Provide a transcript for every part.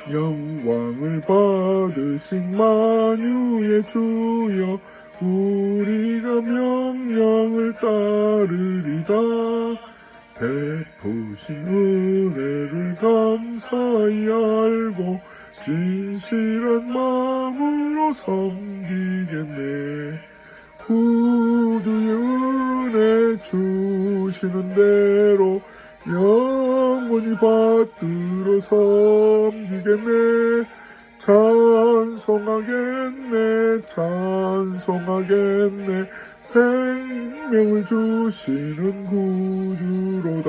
영광을 받으신 만유의 주여 우리가 명령을 따르리다. 베푸신 은혜를 감사히 알고 진실한 마음으로 섬기겠네. 구주의 은혜 주시는 대로 영원히 받들어 섬기겠네. 찬송하겠네. 생명을 주시는 구주로다.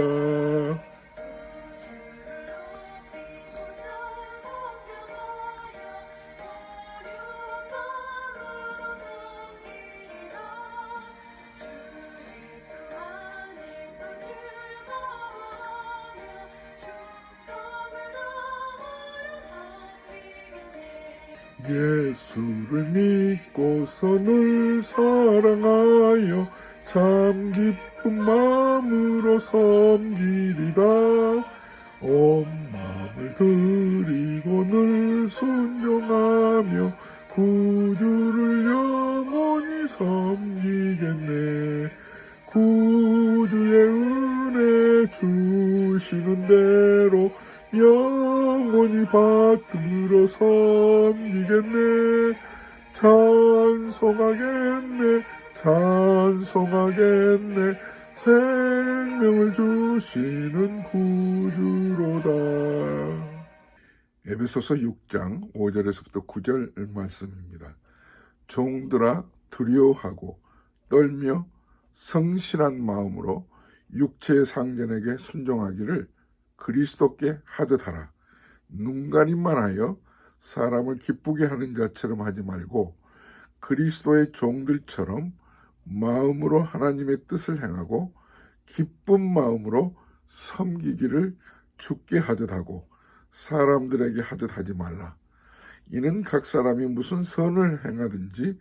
예수를 믿고서 늘 사랑하여 참 기쁜 마음으로 섬기리다. 온 마음을 드리고 늘 순종하며 구주를 영원히 섬기겠네. 구주의 은혜 주시는 대로 영원히 받들어 섬기겠네. 찬송하겠네. 생명을 주시는 구주로다. 에베소서 6장 5절에서부터 9절 말씀입니다. 종들아 두려워하고 떨며 성실한 마음으로 육체의 상전에게 순종하기를 그리스도께 하듯 하라. 눈가림만 하여 사람을 기쁘게 하는 자처럼 하지 말고 그리스도의 종들처럼 마음으로 하나님의 뜻을 행하고 기쁜 마음으로 섬기기를 주께 하듯 하고 사람들에게 하듯 하지 말라. 이는 각 사람이 무슨 선을 행하든지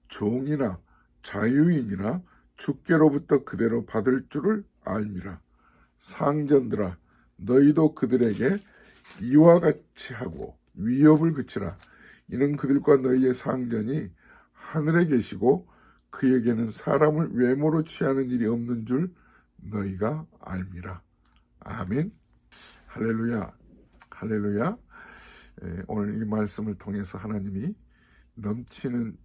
종이나 자유인이나 주께로부터 그대로 받을 줄을 알미라. 상전들아 너희도 그들에게 이와 같이 하고 위협을 그치라. 이는 그들과 너희의 상전이 하늘에 계시고 그에게는 사람을 외모로 취하는 일이 없는 줄 너희가 알미라. 아멘. 할렐루야. 오늘 이 말씀을 통해서 하나님이 넘치는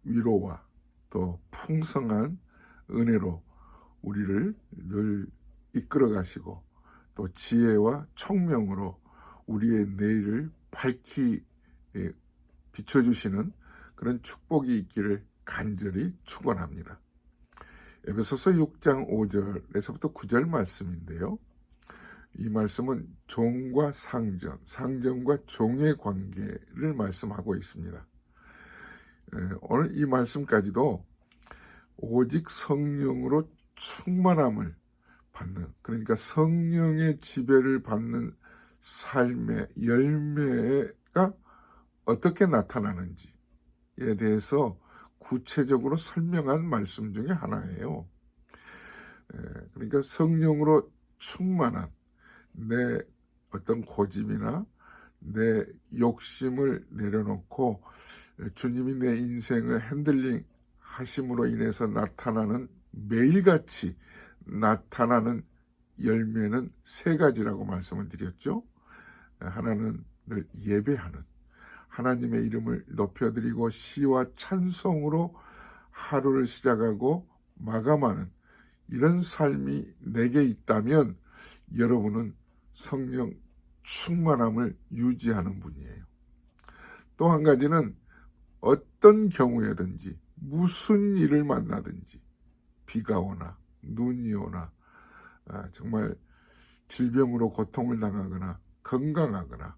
위로와 또 풍성한 은혜로 우리를 늘 이끌어 가시고 또 지혜와 총명으로 우리의 내일을 밝히 비춰주시는 그런 축복이 있기를 간절히 축원합니다. 에베소서 6장 5절에서부터 9절 말씀인데요. 이 말씀은 종과 상전, 상전과 종의 관계를 말씀하고 있습니다. 오늘 이 말씀까지도 오직 성령으로 충만함을 받는, 그러니까 성령의 지배를 받는 삶의 열매가 어떻게 나타나는지에 대해서 구체적으로 설명한 말씀 중에 하나예요. 그러니까 성령으로 충만한 내 어떤 고집이나 내 욕심을 내려놓고 주님이 내 인생을 핸들링 하심으로 인해서 나타나는, 매일같이 나타나는 열매는 세 가지라고 말씀을 드렸죠. 하나는 늘 예배하는, 하나님의 이름을 높여드리고 시와 찬송으로 하루를 시작하고 마감하는 이런 삶이 내게 있다면 여러분은 성령 충만함을 유지하는 분이에요. 또 한 가지는 어떤 경우에든지 무슨 일을 만나든지 비가 오나 눈이 오나 정말 질병으로 고통을 당하거나 건강하거나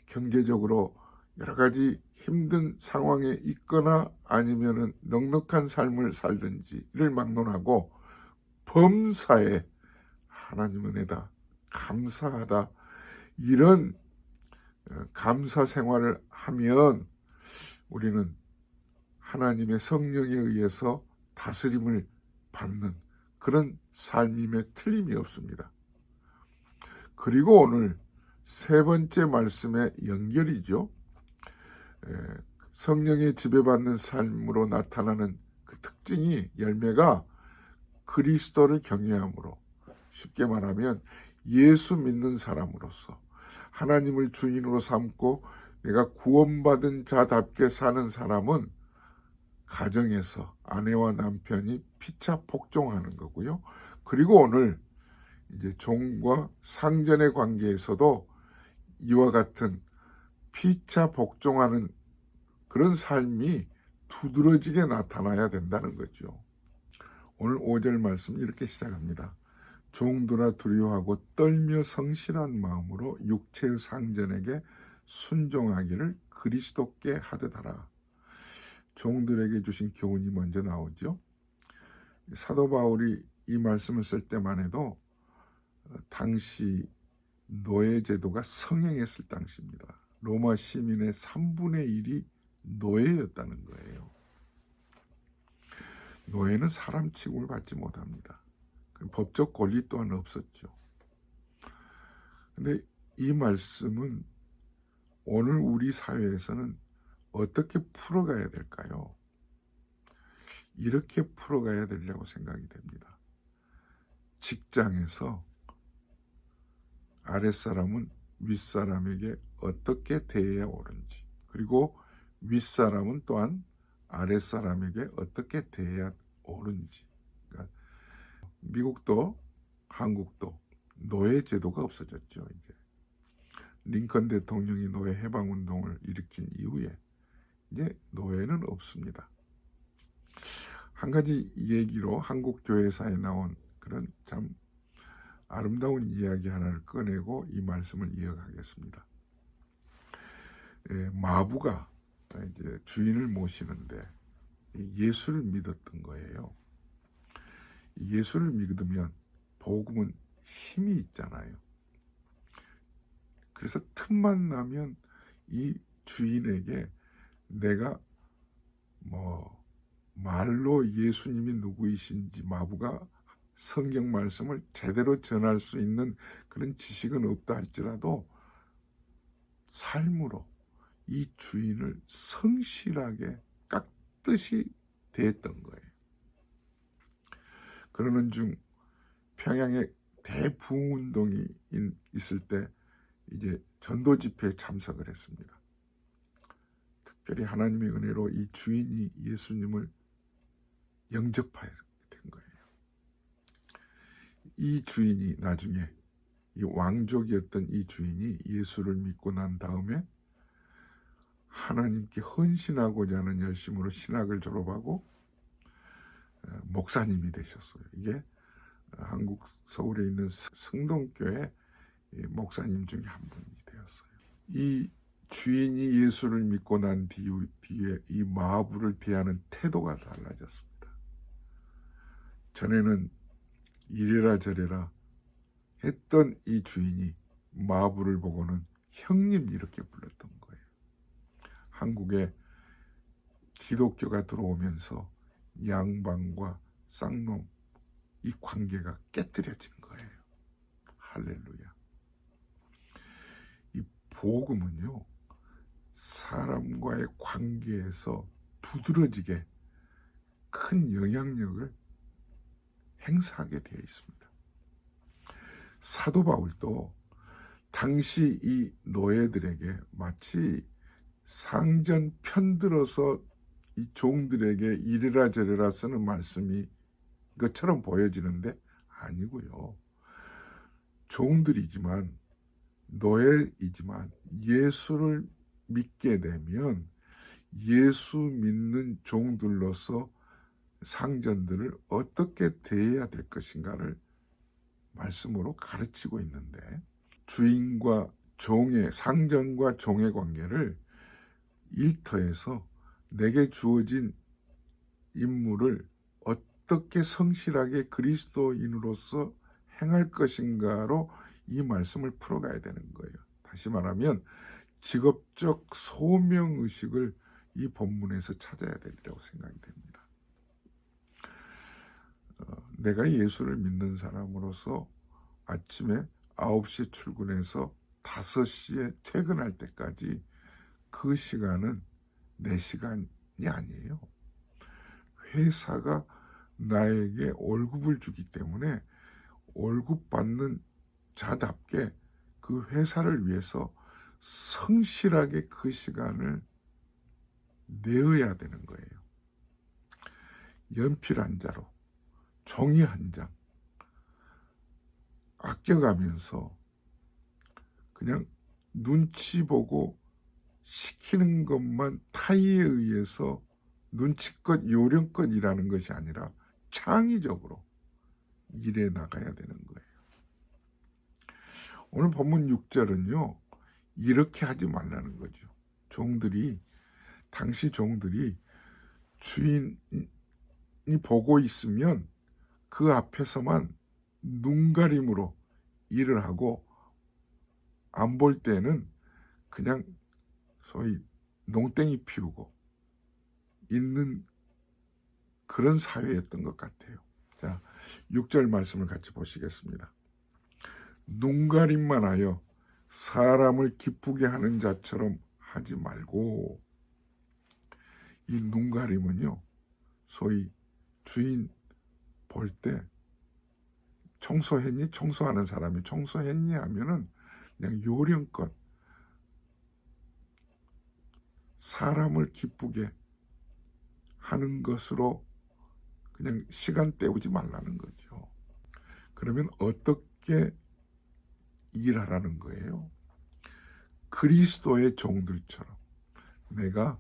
경제적으로 여러 가지 힘든 상황에 있거나 아니면은 넉넉한 삶을 살든지를 막론하고 범사에 하나님 은혜다, 감사하다, 이런 감사 생활을 하면 우리는 하나님의 성령에 의해서 다스림을 받는 그런 삶임에 틀림이 없습니다. 그리고 오늘 세 번째 말씀의 연결이죠. 성령에 지배받는 삶으로 나타나는 그 특징이, 열매가 그리스도를 경외함으로, 쉽게 말하면 예수 믿는 사람으로서 하나님을 주인으로 삼고 내가 구원받은 자답게 사는 사람은 가정에서 아내와 남편이 피차 복종하는 거고요. 그리고 오늘 이제 종과 상전의 관계에서도 이와 같은 피차 복종하는 그런 삶이 두드러지게 나타나야 된다는 거죠. 오늘 5절 말씀 이렇게 시작합니다. 종들아 두려워하고 떨며 성실한 마음으로 육체의 상전에게 순종하기를 그리스도께 하듯 하라. 종들에게 주신 교훈이 먼저 나오죠. 사도 바울이 이 말씀을 쓸 때만 해도 당시 노예제도가 성행했을 당시입니다. 로마 시민의 3분의 1이 노예였다는 거예요. 노예는 사람 취급을 받지 못합니다. 법적 권리 또한 없었죠. 근데 이 말씀은 오늘 우리 사회에서는 어떻게 풀어가야 될까요? 이렇게 풀어가야 되려고 생각이 됩니다. 직장에서 아랫사람은 윗사람에게 어떻게 대해야 옳은지, 그리고 윗사람은 또한 아랫사람에게 어떻게 대해야 옳은지. 그러니까 미국도 한국도 노예 제도가 없어졌죠. 이제 링컨 대통령이 노예 해방 운동을 일으킨 이후에 이제 노예는 없습니다. 한 가지 얘기로 한국 교회사에 나온 그런 참 아름다운 이야기 하나를 꺼내고 이 말씀을 이어가겠습니다. 마부가 이제 주인을 모시는데 예수를 믿었던 거예요. 예수를 믿으면 복음은 힘이 있잖아요. 그래서 틈만 나면 이 주인에게 내가 말로 예수님이 누구이신지 마부가 성경 말씀을 제대로 전할 수 있는 그런 지식은 없다 할지라도 삶으로 이 주인을 성실하게 깍듯이 대했던 거예요. 그러는 중 평양에 대부흥운동이 있을 때 이제 전도 집회에 참석을 했습니다. 특별히 하나님의 은혜로 이 주인이 예수님을 영접하게 된 거예요. 이 주인이 나중에 이 왕족이었던 이 주인이 예수를 믿고 난 다음에 하나님께 헌신하고자 하는 열심으로 신학을 졸업하고 목사님이 되셨어요. 이게 한국 서울에 있는 승동교회 목사님 중에 한 분이 되었어요. 이 주인이 예수를 믿고 난 뒤에 이 마부를 대하는 태도가 달라졌습니다. 전에는 이래라 저래라 했던 이 주인이 마부를 보고는 형님 이렇게 불렀던 거예요. 한국에 기독교가 들어오면서 양반과 쌍놈 이 관계가 깨뜨려진 거예요. 할렐루야. 이 복음은요, 사람과의 관계에서 두드러지게 큰 영향력을 행사하게 되어 있습니다. 사도 바울도 당시 이 노예들에게 마치 상전 편들어서 이 종들에게 이래라 저래라 쓰는 말씀이 것처럼 보여지는데 아니고요. 종들이지만 노예이지만 예수를 믿게 되면 예수 믿는 종들로서 상전들을 어떻게 대해야 될 것인가를 말씀으로 가르치고 있는데, 주인과 종의, 상전과 종의 관계를 일터에서 내게 주어진 임무를 어떻게 성실하게 그리스도인으로서 행할 것인가로 이 말씀을 풀어가야 되는 거예요. 다시 말하면 직업적 소명의식을 이 본문에서 찾아야 되리라고 생각이 됩니다. 내가 예수를 믿는 사람으로서 아침에 9시에 출근해서 5시에 퇴근할 때까지 그 시간은 내 시간이 아니에요. 회사가 나에게 월급을 주기 때문에 월급 받는 자답게 그 회사를 위해서 성실하게 그 시간을 내어야 되는 거예요. 연필 한 자로 종이 한 장 아껴가면서 그냥 눈치 보고 시키는 것만 타의에 의해서 눈치껏 요령껏 일하는 것이 아니라 창의적으로 일해 나가야 되는 거예요. 오늘 본문 6절은요. 이렇게 하지 말라는 거죠. 당시 종들이 주인이 보고 있으면 그 앞에서만 눈가림으로 일을 하고 안 볼 때는 그냥 소위 농땡이 피우고 있는 그런 사회였던 것 같아요. 자, 6절 말씀을 같이 보시겠습니다. 눈가림만 하여 사람을 기쁘게 하는 자처럼 하지 말고, 이 눈가림은요, 소위 주인 볼 때 청소했니? 청소하는 사람이 청소했니? 하면은 그냥 요령껏 사람을 기쁘게 하는 것으로 그냥 시간 때우지 말라는 거죠. 그러면 어떻게 일하라는 거예요? 그리스도의 종들처럼 내가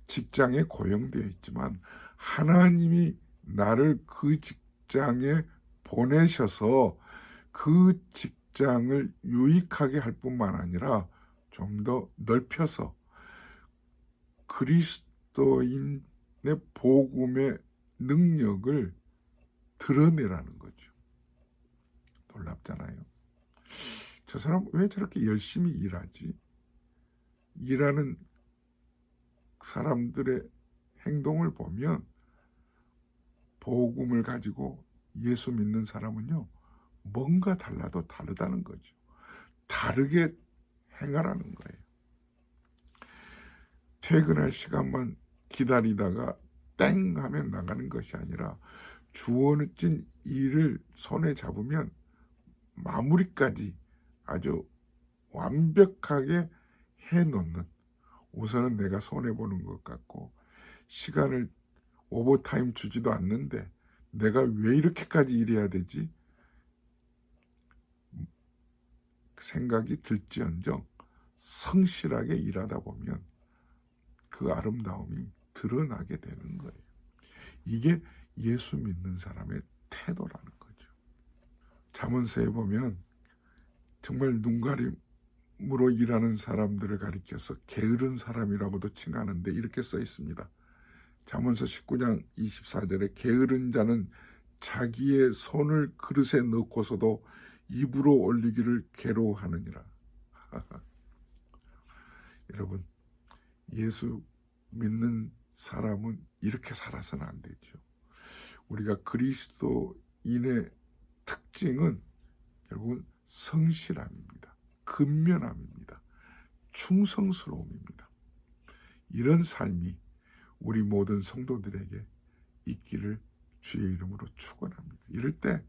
직장에 고용되어 있지만 하나님이 나를 그 직장에 보내셔서 그 직장을 유익하게 할 뿐만 아니라 좀 더 넓혀서 그리스도인의 복음의 능력을 드러내라는 거죠. 놀랍잖아요. 저 사람 왜 저렇게 열심히 일하지? 일하는 사람들의 행동을 보면 복음을 가지고 예수 믿는 사람은요, 뭔가 달라도 다르다는 거죠. 다르게 행하라는 거예요. 퇴근할 시간만 기다리다가 땡 하면 나가는 것이 아니라 주어진 일을 손에 잡으면 마무리까지 아주 완벽하게 해놓는, 우선은 내가 손해보는 것 같고 시간을 오버타임 주지도 않는데 내가 왜 이렇게까지 일해야 되지? 생각이 들지언정 성실하게 일하다 보면 그 아름다움이 드러나게 되는 거예요. 이게 예수 믿는 사람의 태도라는 거죠. 잠언서에 보면 정말 눈가림으로 일하는 사람들을 가리켜서 게으른 사람이라고도 칭하는데 이렇게 써 있습니다. 잠언서 19장 24절에 게으른 자는 자기의 손을 그릇에 넣고서도 입으로 올리기를 괴로워하느니라. 여러분, 예수 믿는 사람은 이렇게 살아서는 안 되죠. 우리가 그리스도인의 특징은 결국은 성실함입니다. 근면함입니다. 충성스러움입니다. 이런 삶이 우리 모든 성도들에게 있기를 주의 이름으로 축원합니다. 이럴 때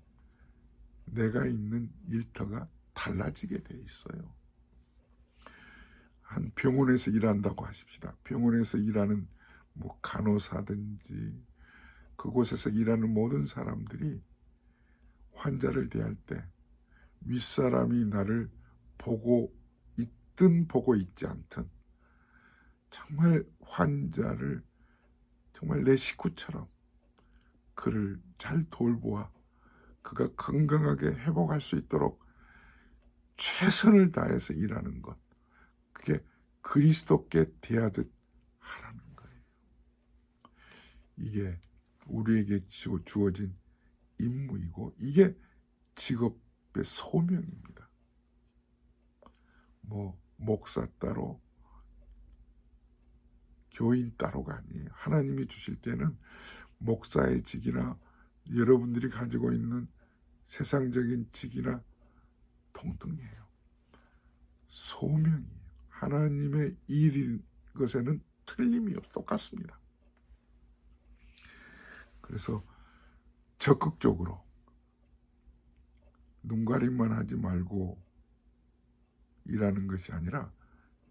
내가 있는 일터가 달라지게 돼 있어요. 한 병원에서 일한다고 하십시다. 병원에서 일하는 간호사든지 그곳에서 일하는 모든 사람들이 환자를 대할 때 윗사람이 나를 보고 있든 보고 있지 않든 정말 환자를 정말 내 식구처럼 그를 잘 돌보아 그가 건강하게 회복할 수 있도록 최선을 다해서 일하는 것, 그게 그리스도께 대하듯 하라는 거예요. 이게 우리에게 주어진 임무이고 이게 직업의 소명입니다. 목사 따로 교인 따로가 아니에요. 하나님이 주실 때는 목사의 직이나 여러분들이 가지고 있는 세상적인 직이나 동등해요. 소명이에요. 하나님의 일인 것에는 틀림이 똑같습니다. 그래서 적극적으로 눈가림만 하지 말고 일하는 것이 아니라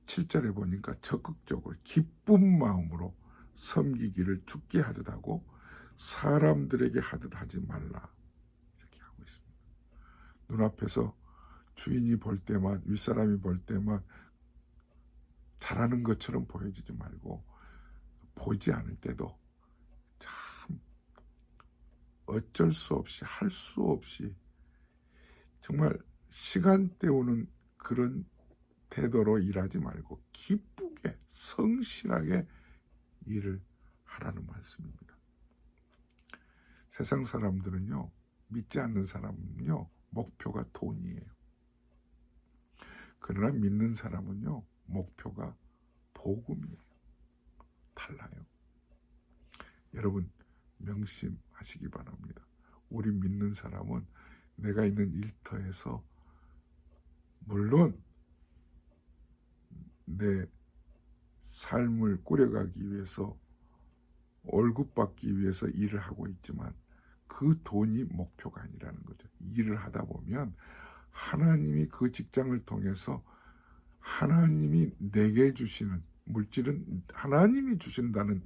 7절에 보니까 적극적으로 기쁜 마음으로 섬기기를 주께 하듯 하고 사람들에게 하듯 하지 말라, 이렇게 하고 있습니다. 눈앞에서 주인이 볼 때만, 윗사람이 볼 때만 잘하는 것처럼 보여지지 말고 보이지 않을 때도 참 어쩔 수 없이, 할 수 없이 정말 시간 때우는 그런 태도로 일하지 말고 기쁘게 성실하게 일을 하라는 말씀입니다. 세상 사람들은요, 믿지 않는 사람은요, 목표가 돈이에요. 그러나 믿는 사람은요, 목표가 복음이에요. 달라요. 여러분 명심하시기 바랍니다. 우리 믿는 사람은 내가 있는 일터에서 물론 내 삶을 꾸려가기 위해서 월급 받기 위해서 일을 하고 있지만 그 돈이 목표가 아니라는 거죠. 일을 하다 보면 하나님이 그 직장을 통해서 하나님이 내게 주시는 물질은 하나님이 주신다는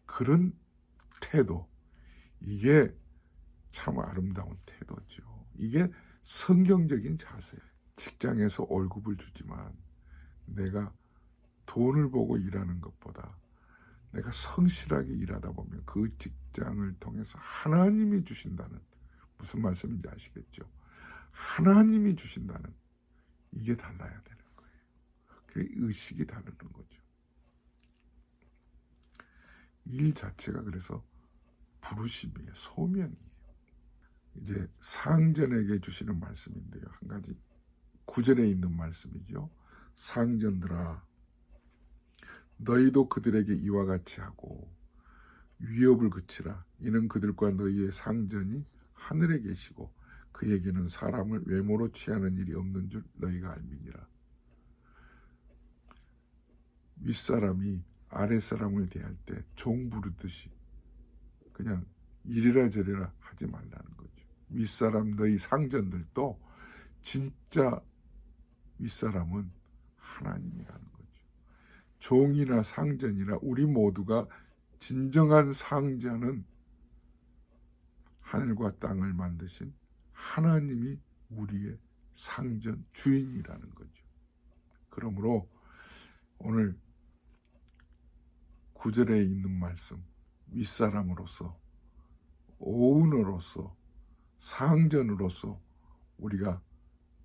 그런 태도, 이게 참 아름다운 태도죠. 이게 성경적인 자세예요. 직장에서 월급을 주지만 내가 돈을 보고 일하는 것보다 내가 성실하게 일하다 보면 그 직장을 통해서 하나님이 주신다는, 무슨 말씀인지 아시겠죠? 하나님이 주신다는, 이게 달라야 되는 거예요. 그 의식이 다르는 거죠. 일 자체가 그래서 부르심이에요. 소명이에요. 이제 상전에게 주시는 말씀인데요. 한 가지 9절에 있는 말씀이죠. 상전들아, 너희도 그들에게 이와 같이 하고 위협을 그치라. 이는 그들과 너희의 상전이 하늘에 계시고 그에게는 사람을 외모로 취하는 일이 없는 줄 너희가 알미니라. 윗사람이 아랫사람을 대할 때 종 부르듯이 그냥 이래라 저래라 하지 말라는 거죠. 윗사람 너희 상전들도 진짜 윗사람은 하나님이라는 거죠. 종이나 상전이나 우리 모두가 진정한 상전은 하늘과 땅을 만드신 하나님이 우리의 상전 주인이라는 거죠. 그러므로 오늘 9절에 있는 말씀, 윗사람으로서, 오은으로서, 상전으로서 우리가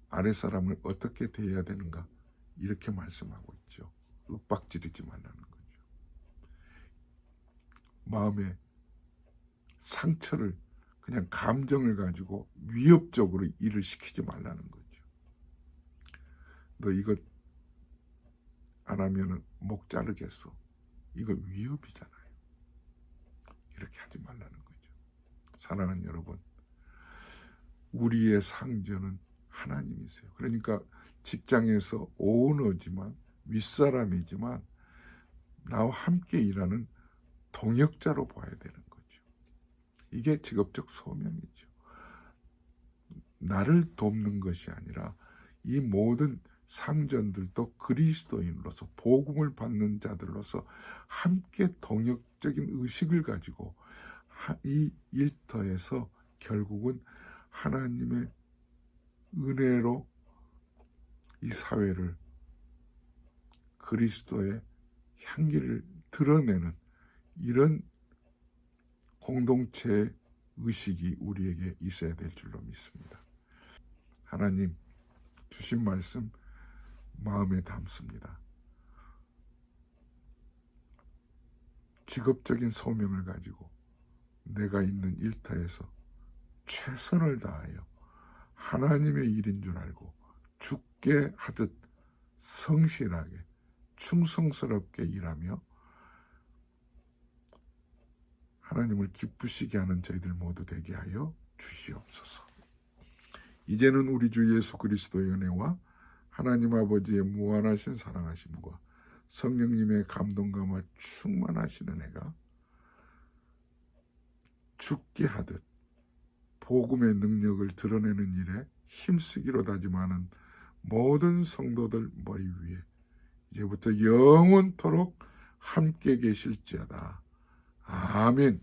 아랫사람을 어떻게 대해야 되는가, 이렇게 말씀하고 있죠. 윽박지르지 말라는 거죠. 마음에 상처를, 그냥 감정을 가지고 위협적으로 일을 시키지 말라는 거죠. 너 이것 안 하면은 목 자르겠어. 이거 위협이잖아요. 이렇게 하지 말라는 거죠. 사랑하는 여러분, 우리의 상전은 하나님이세요. 그러니까 직장에서 오너지만 윗사람이지만 나와 함께 일하는 동역자로 봐야 되는 거죠. 이게 직업적 소명이죠. 나를 돕는 것이 아니라 이 모든 상전들도 그리스도인으로서 복음을 받는 자들로서 함께 동역적인 의식을 가지고 이 일터에서 결국은 하나님의 은혜로 이 사회를, 그리스도의 향기를 드러내는 이런 공동체의 의식이 우리에게 있어야 될 줄로 믿습니다. 하나님 주신 말씀 마음에 담습니다. 직업적인 소명을 가지고 내가 있는 일터에서 최선을 다하여 하나님의 일인 줄 알고 주께 하듯 성실하게 충성스럽게 일하며 하나님을 기쁘시게 하는 저희들 모두 되게 하여 주시옵소서. 이제는 우리 주 예수 그리스도의 은혜와 하나님 아버지의 무한하신 사랑하심과 성령님의 감동감화 충만하시는 애가 죽게 하듯 복음의 능력을 드러내는 일에 힘쓰기로 다짐하는 모든 성도들 머리 위에 이제부터 영원토록 함께 계실지어다. 아멘.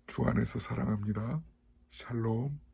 주 안에서 사랑합니다. 샬롬.